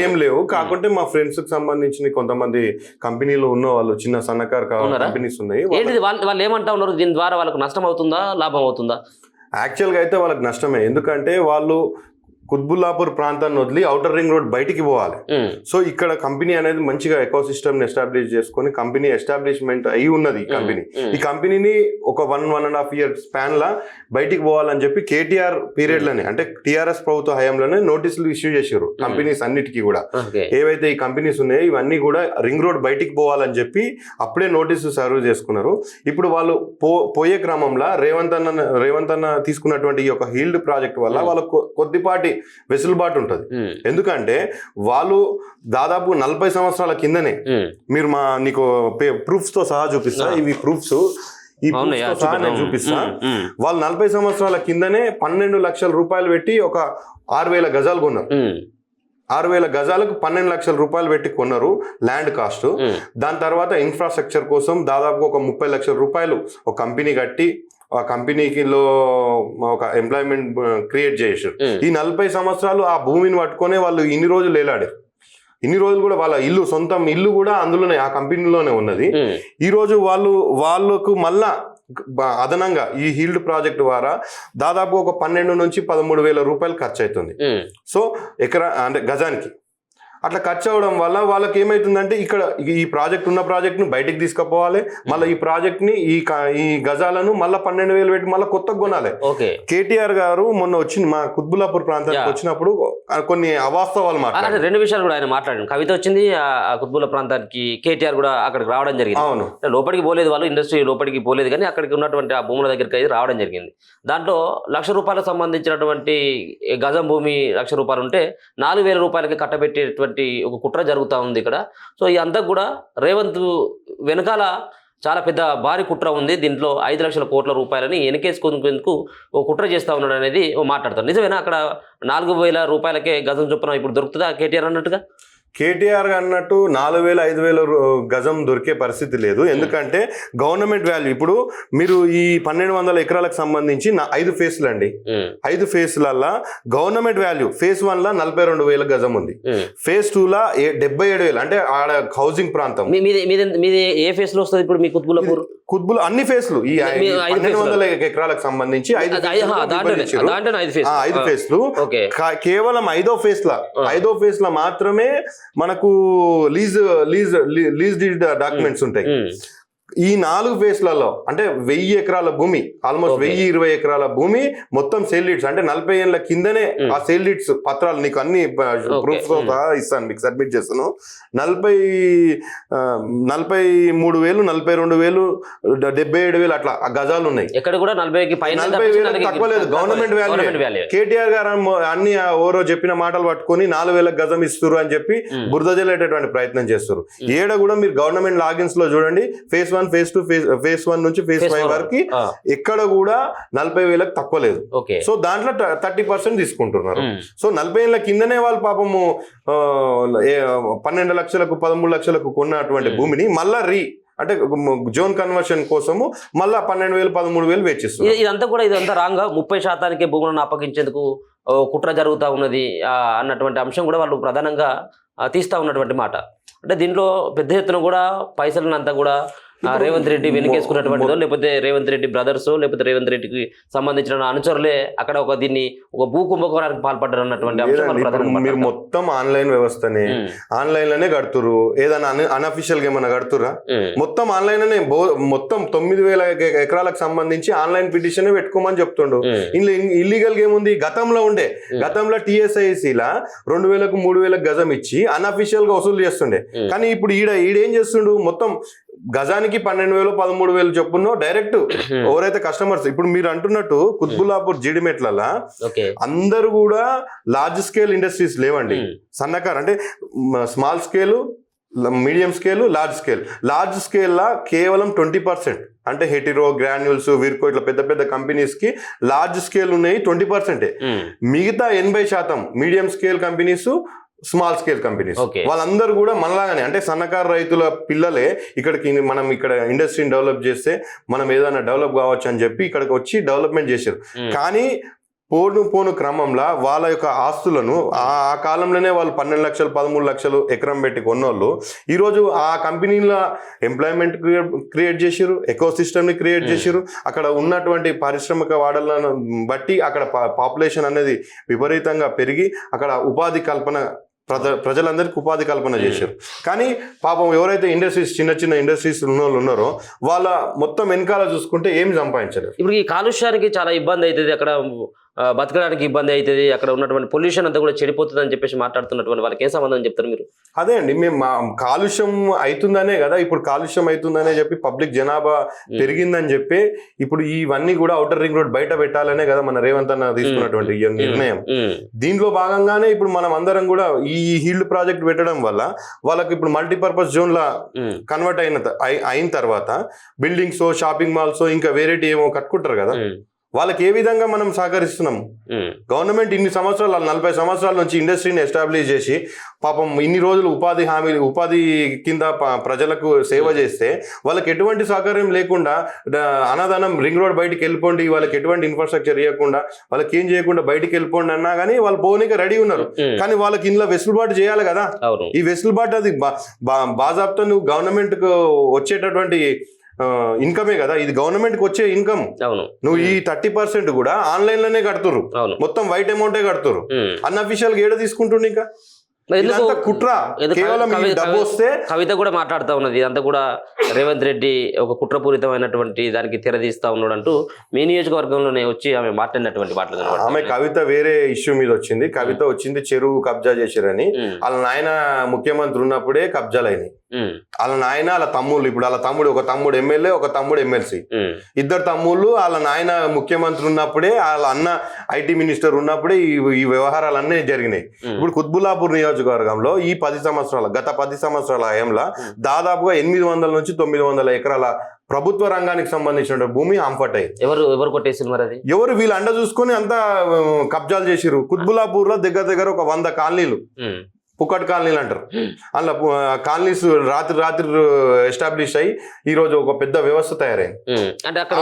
ఏం లేవు, కాకుంటే మా ఫ్రెండ్స్ కి సంబంధించిన కొంతమంది కంపెనీలు ఉన్న వాళ్ళు చిన్న సన్నకారు కంపెనీస్ ఉన్నాయి. ఏంటిది వాళ్ళు ఏమంటా ఉన్నారు? దీని ద్వారా వాళ్ళకు నష్టం అవుతుందా, లాభం అవుతుందా? యాక్చువల్గా అయితే వాళ్ళకి నష్టమే, ఎందుకంటే వాళ్ళు కుత్బుల్లాపూర్ ప్రాంతాన్ని వదిలి ఔటర్ రింగ్ రోడ్ బయటికి పోవాలి. సో ఇక్కడ కంపెనీ అనేది మంచిగా ఎకో సిస్టమ్ ఎస్టాబ్లిష్ చేసుకొని కంపెనీ ఎస్టాబ్లిష్మెంట్ అయి ఉన్నది. ఈ కంపెనీని ఒక 1.5 year స్పాన్ లా బయటికి పోవాలని చెప్పి కేటీఆర్ పీరియడ్ లోనే, అంటే టీఆర్ఎస్ ప్రభుత్వ హయాంలోనే నోటీసులు ఇష్యూ చేశారు కంపెనీస్ అన్నిటికీ కూడా. ఏవైతే ఈ కంపెనీస్ ఉన్నాయో ఇవన్నీ కూడా రింగ్ రోడ్ బయటికి పోవాలని చెప్పి అప్పుడే నోటీసు సర్వ్ చేసుకున్నారు. ఇప్పుడు వాళ్ళు పోయే క్రమంలో రేవంత్ అన్న తీసుకున్నటువంటి ఈ యొక్క హీల్డ్ ప్రాజెక్ట్ వల్ల వాళ్ళకు కొద్దిపాటి వెసులుబాటు ఉంటుంది. ఎందుకంటే వాళ్ళు దాదాపు 40 సంవత్సరాల కిందనే, మీరు నీకు ప్రూఫ్స్ తో సహా చూపిస్తా, ఇవి ప్రూఫ్స్ చూపిస్తా. వాళ్ళు 40 సంవత్సరాల కిందనే 12 లక్షల రూపాయలు పెట్టి ఒక 6,000 గజాలు కొన్నారు. 6,000 గజాలకు 12 లక్షల రూపాయలు పెట్టి కొన్నారు ల్యాండ్ కాస్ట్. దాని తర్వాత ఇన్ఫ్రాస్ట్రక్చర్ కోసం దాదాపు ఒక 30 లక్షల రూపాయలు ఒక కంపెనీ కట్టి ఆ కంపెనీలో ఒక ఎంప్లాయ్మెంట్ క్రియేట్ చేసారు. ఈ 40 సంవత్సరాలు ఆ భూమిని పట్టుకొని వాళ్ళు ఇన్ని రోజులు వేలాడారు. ఇన్ని రోజులు కూడా వాళ్ళ సొంతం ఇల్లు కూడా అందులోనే ఆ కంపెనీలోనే ఉన్నది. ఈ రోజు వాళ్ళకు మళ్ళా అదనంగా ఈ హీల్డ్ ప్రాజెక్ట్ ద్వారా దాదాపు ఒక 12 నుంచి 13 వేల రూపాయలు ఖర్చు అవుతుంది. సో ఎకరా అంటే గజానికి అట్లా ఖర్చు అవడం వల్ల వాళ్ళకి ఏమైతుందంటే ఇక్కడ ఈ ఉన్న ప్రాజెక్ట్ ను బయటికి తీసుకుపోవాలి, మళ్ళీ ఈ ప్రాజెక్ట్ ని ఈ గజాలను మళ్ళీ 12,000 పెట్టి మళ్ళీ కొత్తగా కొనాలి. కేటీఆర్ గారు మొన్న వచ్చి మా కుత్బుల్లాపూర్ ప్రాంతానికి వచ్చినప్పుడు కొన్ని అవాస్తవాలు మాట్లాడారు. 2 విషయాలు కూడా ఆయన మాట్లాడారు. కవిత వచ్చింది ఆ కుత్బుల్లా ప్రాంతానికి, కేటీఆర్ కూడా అక్కడికి రావడం జరిగింది. అవును, లోపలికి పోలేదు, వాళ్ళు ఇండస్ట్రీ లోపలికి పోలేదు, కానీ అక్కడికి ఉన్నటువంటి ఆ భూముల దగ్గరికి అయితే రావడం జరిగింది. దాంట్లో ₹1,00,000 సంబంధించినటువంటి గజం భూమి ₹1,00,000 ఉంటే 4,000 రూపాయలకి కట్టబెట్టేటువంటి ఒక కుట్ర జరుగుతూ ఉంది ఇక్కడ. సో ఇదంతా కూడా రేవంత్ వెనకాల చాలా పెద్ద భారీ కుట్ర ఉంది. దీంట్లో 5 లక్షల కోట్ల రూపాయలని వెనకేసుకునేందుకు ఓ కుట్ర చేస్తూ ఉన్నాడు అనేది మాట్లాడతారు. నిజమేనా అక్కడ 4,000 రూపాయలకే గజం చొప్పున ఇప్పుడు దొరుకుతుందా కేటీఆర్ అన్నట్టుగా? కేటీఆర్ అన్నట్టు 4,000 5,000 గజం దొరికే పరిస్థితి లేదు. ఎందుకంటే గవర్నమెంట్ వాల్యూ ఇప్పుడు మీరు ఈ 1,200 ఎకరాలకు సంబంధించి 5 ఫేస్లు అండి. 5 ఫేస్లల్లా గవర్నమెంట్ వాల్యూ ఫేజ్ 1 42,000 గజం ఉంది, ఫేజ్ 2 77,000, అంటే ఆడ హౌసింగ్ ప్రాంతం. మీది ఏ ఫేస్ లో వస్తుంది ఇప్పుడు మీ కుత్బుల్లాపూర్? అన్ని ఫేస్లు ఈ 1,200 ఎకరాలకు సంబంధించి 5 ఫేస్లు కేవలం 5వ ఫేస్ ల మాత్రమే మనకు లీజ్ డాక్యుమెంట్స్ ఉంటాయి. ఈ 4 ఫేస్లలో అంటే 1,000 ఎకరాల భూమి, ఆల్మోస్ట్ 1,020 ఎకరాల భూమి మొత్తం సేల్ డీడ్స్, అంటే 40 ఏళ్ల కిందనే ఆ సేల్ డీడ్స్ పత్రాలు నీకు అన్ని ప్రూఫ్స్ ఇస్తాను, మీకు సబ్మిట్ చేస్తాను. 43,000 42,000 77,000 అట్లా గజాలు ఉన్నాయి. ఎక్కడ కూడా 40,000 తక్కువ లేదు గవర్నమెంట్ వాల్యూ. కేటీఆర్ గారు అన్ని ఓరో చెప్పిన మాటలు పట్టుకొని 4,000 గజం ఇస్తారు అని చెప్పి బురద జల్లేటటువంటి ప్రయత్నం చేస్తారు. ఏడ కూడా మీరు గవర్నమెంట్ లాగిన్స్ లో చూడండి, ఫేజ్ 1 ఫేజ్ 2 ఫేజ్ 1 నుంచి ఫేజ్ 5 వరకు ఎక్కడ కూడా 40,000 తక్కువ లేదు. సో దాంట్లో 30% తీసుకుంటున్నారు. సో 40 ఏళ్ల కిందనే వాళ్ళు పాపము 12 లక్షలకు 13 లక్షలకు కొన్నటువంటి భూమిని మళ్ళా అంటే జోన్ కన్వర్షన్ కోసము మళ్ళా 12,000 13,000 వేచిస్తారు. ఇదంతా రాంగ్. 30% భూములను అప్పగించేందుకు కుట్ర జరుగుతూ ఉన్నది అన్నటువంటి అంశం కూడా వాళ్ళు ప్రధానంగా తీస్తా ఉన్నటువంటి మాట. అంటే దీంట్లో పెద్ద ఎత్తున కూడా పైసలను అంతా కూడా రేవంత్ రెడ్డి వెనకేసుకున్నటువంటిదో, లేకపోతే రేవంత్ రెడ్డి బ్రదర్స్, లేకపోతే రేవంత్ రెడ్డికి సంబంధించిన అనుచరులే అక్కడ దీన్ని ఒక భూ కుంభకోణానికి పాల్పడ్డారు అన్నటువంటి అంశం. మీరు మొత్తం ఆన్లైన్ వ్యవస్థని ఆన్లైన్ లోనే కడుతురు, ఏదైనా అన్అఫిషియల్ గా ఏమన్నా కడుతురా? మొత్తం ఆన్లైన్ లోనే మొత్తం 9,000 ఎకరాలకు సంబంధించి ఆన్లైన్ పిటిషన్ పెట్టుకోమని చెప్తుండు. ఇందులో ఇల్లీగల్ గా ఏముంది? గతంలో TSIC లా 2,000 3,000 గజం ఇచ్చి అన్అఫిషియల్ గా వసూలు చేస్తుండే. కానీ ఇప్పుడు ఈడేం చేస్తుండు? మొత్తం గజానికి 12,000 13,000 చొప్పున డైరెక్ట్ ఎవరైతే కస్టమర్స్, ఇప్పుడు మీరు అంటున్నట్టు కుత్బుల్లాపూర్ జీడిమెట్లలో అందరూ కూడా లార్జ్ స్కేల్ ఇండస్ట్రీస్ లేవండి. సన్నకారు అంటే small scale, medium scale, large scale లా కేవలం 20%, అంటే హెటిరో, గ్రాన్యూల్స్, విర్కో ఇట్లా పెద్ద పెద్ద కంపెనీస్ కి లార్జ్ స్కేల్ ఉన్నాయి 20%. మిగతా 80% medium scale companies, small scale companies. వాళ్ళందరూ కూడా మనలాగానే, అంటే సన్నకారు రైతుల పిల్లలే ఇక్కడికి మనం ఇక్కడ ఇండస్ట్రీని డెవలప్ చేస్తే మనం ఏదైనా డెవలప్ కావచ్చు అని చెప్పి ఇక్కడికి వచ్చి డెవలప్మెంట్ చేశారు. కానీ పోను క్రమంలో వాళ్ళ యొక్క ఆస్తులను ఆ కాలంలోనే వాళ్ళు 12 లక్షలు 13 లక్షలు ఎకరం పెట్టి కొన్నోళ్ళు ఈరోజు ఆ కంపెనీల ఎంప్లాయ్మెంట్ క్రియేట్ చేసారు, ఎకో సిస్టమ్ ని క్రియేట్ చేసారు. అక్కడ ఉన్నటువంటి పారిశ్రామిక వాడలను బట్టి అక్కడ పాపులేషన్ అనేది విపరీతంగా పెరిగి అక్కడ ఉపాధి కల్పన ప్రజలందరికీ ఉపాధి కల్పన చేశారు. కానీ పాపం ఎవరైతే ఇండస్ట్రీస్ చిన్న ఇండస్ట్రీస్ ఉన్నారో వాళ్ళ మొత్తం వెనకాల చూసుకుంటే ఏం సంపాదించలేరు. ఇప్పుడు ఈ కాలుష్యానికి చాలా ఇబ్బంది అవుతుంది, అక్కడ బతకడానికి ఇబ్బంది అవుతుంది, అక్కడ ఉన్నటువంటి పొల్యూషన్ అంతా కూడా చెడిపోతుంది అని చెప్పేసి మాట్లాడుతున్నటువంటి వాళ్ళకి ఏం సంబంధం చెప్తారు మీరు? అదే అండి, మేము కాలుష్యం అవుతుందనే కదా ఇప్పుడు కాలుష్యం అవుతుందనే చెప్పి పబ్లిక్ జనాభా పెరిగిందని చెప్పి ఇప్పుడు ఇవన్నీ కూడా ఔటర్ రింగ్ రోడ్ బయట పెట్టాలనే కదా మన రేవంత్ అన్న తీసుకున్నటువంటి నిర్ణయం. దీంట్లో భాగంగానే ఇప్పుడు మనం అందరం కూడా ఈ హీల్డ్ ప్రాజెక్ట్ పెట్టడం వల్ల వాళ్ళకి ఇప్పుడు మల్టీపర్పస్ జోన్ లా కన్వర్ట్ అయిన తర్వాత బిల్డింగ్స్, షాపింగ్ మాల్స్, ఇంకా వేరేటి ఏమో కట్టుకుంటారు కదా, వాళ్ళకి ఏ విధంగా మనం సహకరిస్తున్నాం? గవర్నమెంట్ ఇన్ని సంవత్సరాలు 40 సంవత్సరాల నుంచి ఇండస్ట్రీని ఎస్టాబ్లిష్ చేసి పాపం ఇన్ని రోజులు ఉపాధి కింద ప్రజలకు సేవ చేస్తే వాళ్ళకి ఎటువంటి సహకారం లేకుండా అన్నదానం రింగ్ రోడ్ బయటికి వెళ్ళిపోండి, వాళ్ళకి ఎటువంటి ఇన్ఫ్రాస్ట్రక్చర్ ఇవ్వకుండా వాళ్ళకి ఏం చేయకుండా బయటికి వెళ్ళిపోండి అన్నా కానీ వాళ్ళు పోనీకి రెడీ ఉన్నారు. కానీ వాళ్ళకి ఇంట్లో వెసులుబాటు చేయాలి కదా. ఈ వెసులుబాటు అది బాజాబ్తా నువ్వు గవర్నమెంట్ కు వచ్చేటటువంటి ఇన్కమే కదా, ఇది గవర్నమెంట్ కి వచ్చే ఇన్కమ్. నువ్వు ఈ 30% కూడా ఆన్లైన్ లోనే కడుతురు, మొత్తం వైట్ అమౌంటే కడుతురు. అన్అఫిషియల్ గా ఏడ తీసుకుంటుండే ఇంకా మరి ఎందుకు ఇదంతా కుట్ర. కేవలం ఈ డబ్బు వస్తే కవిత కూడా మాట్లాడుతూ ఉన్నది, ఇదంతా కూడా రేవంత్ రెడ్డి ఒక కుట్రపూరితమైనటువంటి దానికి తెరదీస్తా ఉన్నాడు అంటూ మీ నియోజకవర్గంలోనే వచ్చి ఆమె మాట్లాడినటువంటి మాటలు కనబడుతున్నాయి. ఆమె కవిత వేరే ఇష్యూ మీద వచ్చింది. కవిత వచ్చింది చెరువు కబ్జా చేశారని. వాళ్ళ నాయన ముఖ్యమంత్రి ఉన్నప్పుడే కబ్జాలు అయినాయి. వాళ్ళ నాయన వాళ్ళ తమ్ముళ్ళు, ఇప్పుడు వాళ్ళ తమ్ముడు, ఒక తమ్ముడు ఎమ్మెల్యే, ఒక తమ్ముడు ఎమ్మెల్సీ, ఇద్దరు తమ్ముళ్ళు. వాళ్ళ నాయన ముఖ్యమంత్రి ఉన్నప్పుడే, వాళ్ళ అన్న ఐటీ మినిస్టర్ ఉన్నప్పుడే ఈ వ్యవహారాలన్నీ జరిగినాయి. ఇప్పుడు కుత్బుల్లాపూర్ నియోజకవర్గంలో ఈ 10 సంవత్సరాల గత 10 సంవత్సరాల హయాంలో దాదాపుగా 800 నుంచి 900 ఎకరాల ప్రభుత్వ రంగానికి సంబంధించిన భూమి అంఫట్ అయ్యింది. ఎవరు కొట్టేసింది మరి అది? ఎవరు వీళ్ళు అండ చూసుకొని అంతా కబ్జాలు చేసిరు. కుత్బుల్లాపూర్ లో దగ్గర ఒక 100 కాలనీలు, పుక్కట్ కాలనీలు అంటారు. అందులో కాలనీస్ రాత్రి ఎస్టాబ్లిష్ అయ్యి ఈ రోజు ఒక పెద్ద వ్యవస్థ తయారైంది.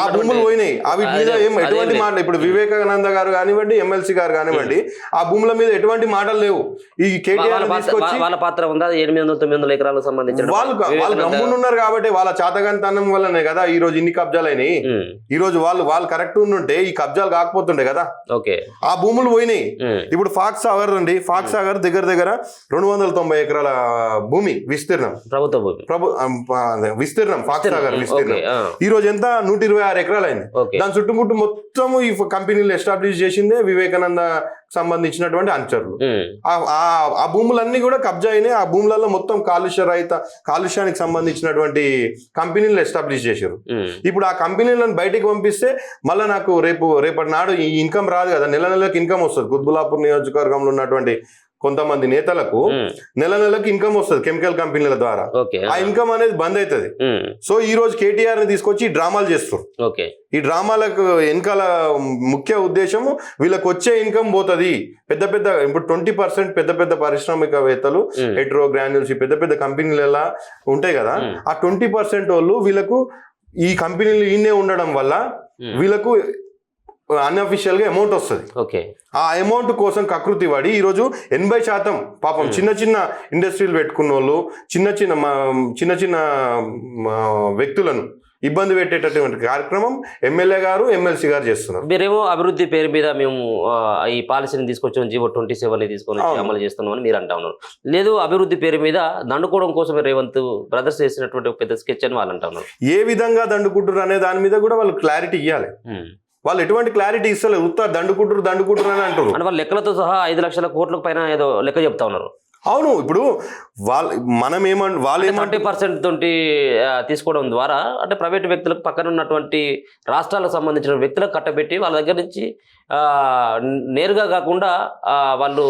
ఆ భూములు పోయినాయి. అవి మీద ఎటువంటి మాటలు, ఇప్పుడు వివేకానంద గారు కానివ్వండి, ఎమ్మెల్సీ గారు కానివ్వండి, ఆ భూముల మీద ఎటువంటి మాటలు లేవు. ఈ కేటీఆర్ తీసుకొచ్చి వాళ్ళ పాత్ర ఉందా? 800-900 ఎకరాలకు సంబంధించిన వాళ్ళు గమ్మునున్నారు కాబట్టి, వాళ్ళ చాతగానితనం వల్లనే కదా ఈ రోజు ఇన్ని కబ్జాలు అయినాయి. ఈ రోజు వాళ్ళు కరెక్ట్ ఉండుంటే ఈ కబ్జాలు కాకపోతుండే కదా. ఆ భూములు పోయినాయి. ఇప్పుడు ఫాక్స్ సాగర్ అండి, ఫాక్స్ సాగర్ దగ్గర 290 ఎకరాల భూమి విస్తీర్ణం, ప్రభుత్వ భూమి విస్తీర్ణం, ఫాక్స్ సాగర్ విస్తీర్ణం ఈ రోజు ఎంత 126 ఎకరాలు అయింది. దాని చుట్టుముట్టు మొత్తం ఈ కంపెనీలు ఎస్టాబ్లిష్ చేసిందే వివేకానంద సంబంధించినటువంటి అనుచరులు. ఆ భూములన్నీ కూడా కబ్జా అయినాయి. ఆ భూములలో మొత్తం కాలుష్యానికి సంబంధించినటువంటి కంపెనీలు ఎస్టాబ్లిష్ చేశారు. ఇప్పుడు ఆ కంపెనీలను బయటికి పంపిస్తే మళ్ళీ నాకు రేపటి నాడు ఈ ఇన్కమ్ రాదు కదా. నెలకు ఇన్కమ్ వస్తుంది. కుత్బుల్లాపూర్ నియోజకవర్గంలో ఉన్నటువంటి కొంతమంది నేతలకు నెలకు ఇన్కమ్ వస్తుంది కెమికల్ కంపెనీల ద్వారా. ఆ ఇన్కమ్ అనేది బంద్ అవుతుంది. సో ఈ రోజు కేటీఆర్ ని తీసుకొచ్చి డ్రామాలు చేస్తారు. ఈ డ్రామాలకు వెనకాల ముఖ్య ఉద్దేశము వీళ్ళకి వచ్చే ఇన్కమ్ పోతుంది. ఇప్పుడు 20% పెద్ద పారిశ్రామికవేత్తలు, హెట్రో, గ్రాన్యూల్స్, పెద్ద కంపెనీలు ఎలా ఉంటాయి కదా, ఆ 20% వాళ్ళు వీళ్ళకు ఈ కంపెనీలు ఈయనే ఉండడం వల్ల వీళ్ళకు అన్అఫిషియల్ గా అమౌంట్ వస్తుంది. ఆ అమౌంట్ కోసం కకృతి పడి ఈరోజు 80% పాపం చిన్న ఇండస్ట్రీలు పెట్టుకున్న వాళ్ళు, చిన్న వ్యక్తులను ఇబ్బంది పెట్టేటటువంటి కార్యక్రమం ఎమ్మెల్యే గారు, ఎమ్మెల్సీ గారు చేస్తున్నారు. మీరేమో అభివృద్ధి పేరు మీద మేము ఈ పాలసీని తీసుకొచ్చాం, జీవో 27 తీసుకొని అమలు చేస్తున్నామని మీరు అంటా ఉన్నారు. లేదు, అభివృద్ధి పేరు మీద దండుకోవడం కోసం రేవంత్ బ్రదర్స్ చేసినటువంటి పెద్ద స్కెచ్ అని వాళ్ళు అంటా ఉన్నారు. ఏ విధంగా దండుకుంటారు అనే దాని మీద కూడా వాళ్ళు క్లారిటీ ఇవ్వాలి. వాళ్ళు ఎటువంటి క్లారిటీ ఇస్తలేదు. ఉత్తా దండుకుంటారు అని అంటారు. అంటే వాళ్ళ లెక్కలతో సహా 5 లక్షల కోట్ల పైన ఏదో లెక్క చెప్తా ఉన్నారు. అవును, ఇప్పుడు వాళ్ళు 20% తోటి తీసుకోవడం ద్వారా అంటే ప్రైవేట్ వ్యక్తులకు పక్కన ఉన్నటువంటి రాష్ట్రాలకు సంబంధించిన వ్యక్తులకు కట్టబెట్టి వాళ్ళ దగ్గర నుంచి నేరుగా కాకుండా వాళ్ళు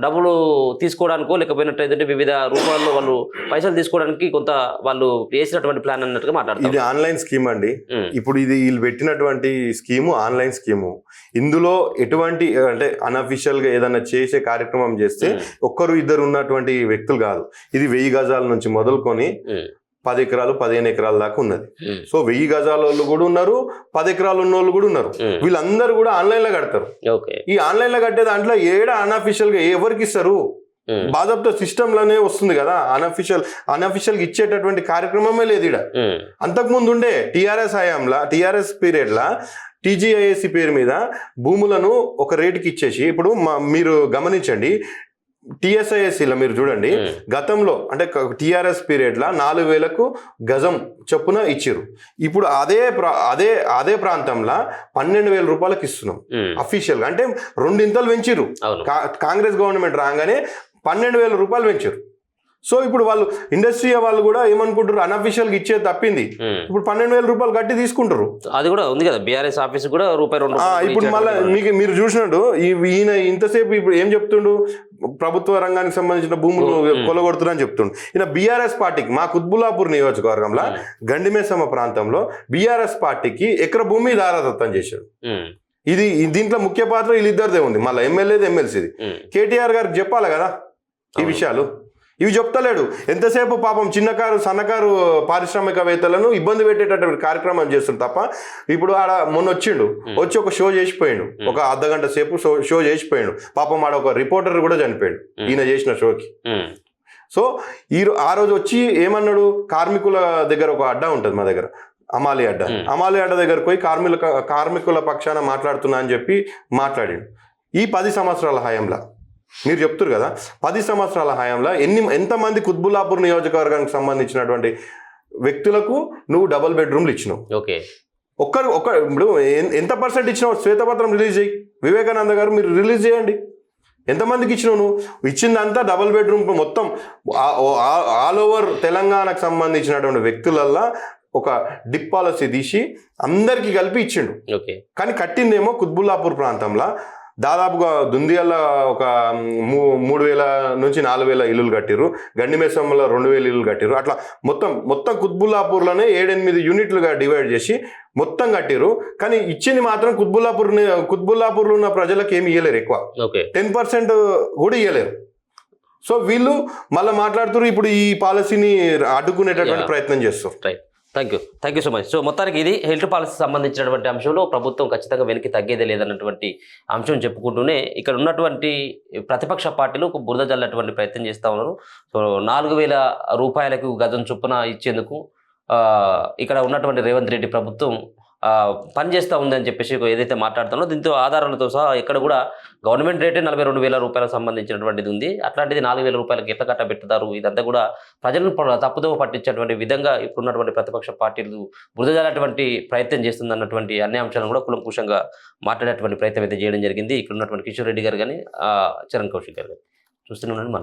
డబ్బులు తీసుకోవడానికో లేకపోయినట్టయితే వివిధ రూపాల్లో వాళ్ళు పైసలు తీసుకోవడానికి కొంత వాళ్ళు వేసినటువంటి ప్లాన్ అన్నట్టుగా మాట్లాడుతారు. ఇది ఆన్లైన్ స్కీమ్ అండి. ఇప్పుడు ఇది వీళ్ళు పెట్టినటువంటి స్కీము ఆన్లైన్ స్కీము. ఇందులో ఎటువంటి అంటే అన్అఫిషియల్ గా ఏదైనా చేసే కార్యక్రమం చేస్తే 1-2 ఉన్నటువంటి వ్యక్తులు కాదు. ఇది 1000 గజాల నుంచి మొదలుకొని 10 ఎకరాలు 15 ఎకరాల దాకా ఉన్నది. సో 1000 గజాల వాళ్ళు కూడా ఉన్నారు, 10 ఎకరాలు ఉన్న వాళ్ళు కూడా ఉన్నారు. వీళ్ళందరూ కూడా ఆన్లైన్ లో కడతారు. ఈ ఆన్లైన్ లో కట్టే దాంట్లో అన్అఫిషియల్ గా ఎవరికి ఇస్తారు? బాజాబ్తో సిస్టమ్ లోనే వస్తుంది కదా. అన్అఫిషియల్ గా ఇచ్చేటటువంటి కార్యక్రమమే లేదు ఇక్కడ. అంతకుముందు ఉండే టీఆర్ఎస్ పీరియడ్ లా TGISC పేరు మీద భూములను ఒక రేటుకి ఇచ్చేసి, ఇప్పుడు మీరు గమనించండి, TSISCలో మీరు చూడండి, గతంలో అంటే టీఆర్ఎస్ పీరియడ్ లా 4000కు గజం చొప్పున ఇచ్చిరు. ఇప్పుడు అదే ప్రాంతంలో 12,000 రూపాయలకు ఇస్తున్నాం అఫీషియల్ గా. అంటే 2 ఇంతలు పెంచిరు. కాంగ్రెస్ గవర్నమెంట్ రాగానే 12,000 రూపాయలు పెంచారు. సో ఇప్పుడు వాళ్ళు ఇండస్ట్రీ వాళ్ళు కూడా ఏమనుకుంటారు, అన్అఫిషియల్ గా ఇచ్చే తప్పింది. ఇప్పుడు 12,000 రూపాయలు కట్టి తీసుకుంటారు. అది కూడా ఉంది కదా, బీఆర్ఎస్ ఆఫీస్ కూడా ₹2. ఇప్పుడు మళ్ళీ మీరు చూసినట్టు ఈయన ఇంతసేపు ఇప్పుడు ఏం చెప్తుండు, ప్రభుత్వ రంగానికి సంబంధించిన భూములు కొలగొడుతున్నారని చెప్తుండు. ఈయన బీఆర్ఎస్ పార్టీకి మా కుత్బుల్లాపూర్ నియోజకవర్గంలో గండిమేసమ్మ ప్రాంతంలో బీఆర్ఎస్ పార్టీకి ఎకర భూమి దారాదత్తం చేశాడు. దీంట్లో ముఖ్య పాత్ర వీళ్ళిద్దరిదే ఉంది. మళ్ళీ ఎమ్మెల్యేది, ఎమ్మెల్సీది. కేటీఆర్ గారికి చెప్పాలి కదా ఈ విషయాలు. ఇవి చెప్తలేడు. ఎంతసేపు పాపం సన్నకారు పారిశ్రామికవేత్తలను ఇబ్బంది పెట్టేటటువంటి కార్యక్రమం చేస్తుంది తప్ప. ఇప్పుడు ఆడ మొన్న వచ్చి ఒక షో చేసిపోయాడు, ఒక అర్ధగంట సేపు షో చేసిపోయాడు. పాపం ఆడ ఒక రిపోర్టర్ కూడా చనిపోయాడు ఈయన చేసిన షోకి. సో ఆ రోజు వచ్చి ఏమన్నాడు, కార్మికుల దగ్గర ఒక అడ్డా ఉంటుంది మా దగ్గర, అమాలి అడ్డ దగ్గరకు పోయి కార్మికుల పక్షాన మాట్లాడుతున్నా అని చెప్పి మాట్లాడాడు. ఈ 10 సంవత్సరాల హయాంలో మీరు చెప్తారు కదా 10 సంవత్సరాల హయాంలో ఎంతమంది కుత్బుల్లాపూర్ నియోజకవర్గానికి సంబంధించినటువంటి వ్యక్తులకు నువ్వు డబుల్ బెడ్రూమ్లు ఇచ్చినావు. ఓకే, ఇప్పుడు ఎంత పర్సెంట్ ఇచ్చినావు? శ్వేతపత్రం రిలీజ్ చేయి, వివేకానంద గారు మీరు రిలీజ్ చేయండి. ఎంతమందికి ఇచ్చినావు? నువ్వు ఇచ్చిందంతా డబుల్ బెడ్రూమ్ మొత్తం ఆల్ ఓవర్ తెలంగాణకు సంబంధించినటువంటి వ్యక్తులల్లా ఒక డిప్ పాలసీ తీసి అందరికీ కలిపి ఇచ్చిండు. ఓకే, కానీ కట్టిందేమో కుత్బుల్లాపూర్ ప్రాంతంలో దాదాపుగా దుందియాల ఒక 3,000 నుంచి 4,000 ఇల్లులు కట్టిరు, గండిమేసంలో 2,000 ఇల్లులు కట్టిరు. అట్లా మొత్తం కుత్బుల్లాపూర్లోనే 7-8 యూనిట్లుగా డివైడ్ చేసి మొత్తం కట్టిరు. కానీ ఇచ్చింది మాత్రం కుత్బుల్లాపూర్లో ఉన్న ప్రజలకు ఏమి ఇవ్వలేరు, ఎక్కువ 10% కూడా ఇవ్వలేరు. సో వీళ్ళు మళ్ళీ మాట్లాడుతున్నారు, ఇప్పుడు ఈ పాలసీని అడ్డుకునేటటువంటి ప్రయత్నం చేస్తారు. Right, thank you so much. So మొత్తానికి ఇది హెల్త్ పాలసీ సంబంధించినటువంటి అంశంలో ప్రభుత్వం ఖచ్చితంగా వెనక్కి తగ్గేదే లేదన్నటువంటి అంశం చెప్పుకుంటూనే ఇక్కడ ఉన్నటువంటి ప్రతిపక్ష పార్టీలు బురద జల్లటువంటి ప్రయత్నం చేస్తూ ఉన్నారు. సో 4,000 రూపాయలకు గజం చొప్పున ఇచ్చేందుకు ఇక్కడ ఉన్నటువంటి రేవంత్ రెడ్డి ప్రభుత్వం పనిచేస్తూ ఉందని చెప్పేసి ఏదైతే మాట్లాడుతున్నారో దీంతో ఆధారాలతో సహా ఇక్కడ కూడా గవర్నమెంట్ రేటే 42,000 రూపాయలకు సంబంధించినటువంటిది ఉంది. అట్లాంటిది 4,000 రూపాయలకి ఎట్లా కట్టబెట్టుతారు? ఇదంతా కూడా ప్రజలను తప్పుదోవ పట్టించేటువంటి విధంగా ఇప్పుడున్నటువంటి ప్రతిపక్ష పార్టీలు బురదజాలటువంటి ప్రయత్నం చేస్తుందన్నటువంటి అన్ని అంశాలను కూడా కులంకుశంగా మాట్లాడేటువంటి ప్రయత్నం అయితే చేయడం జరిగింది. ఇక్కడ ఉన్నటువంటి కిషోర్ రెడ్డి గారు కానీ చరణ్ కౌశిక్ గారు కానీ చూస్తూనే ఉండండి మన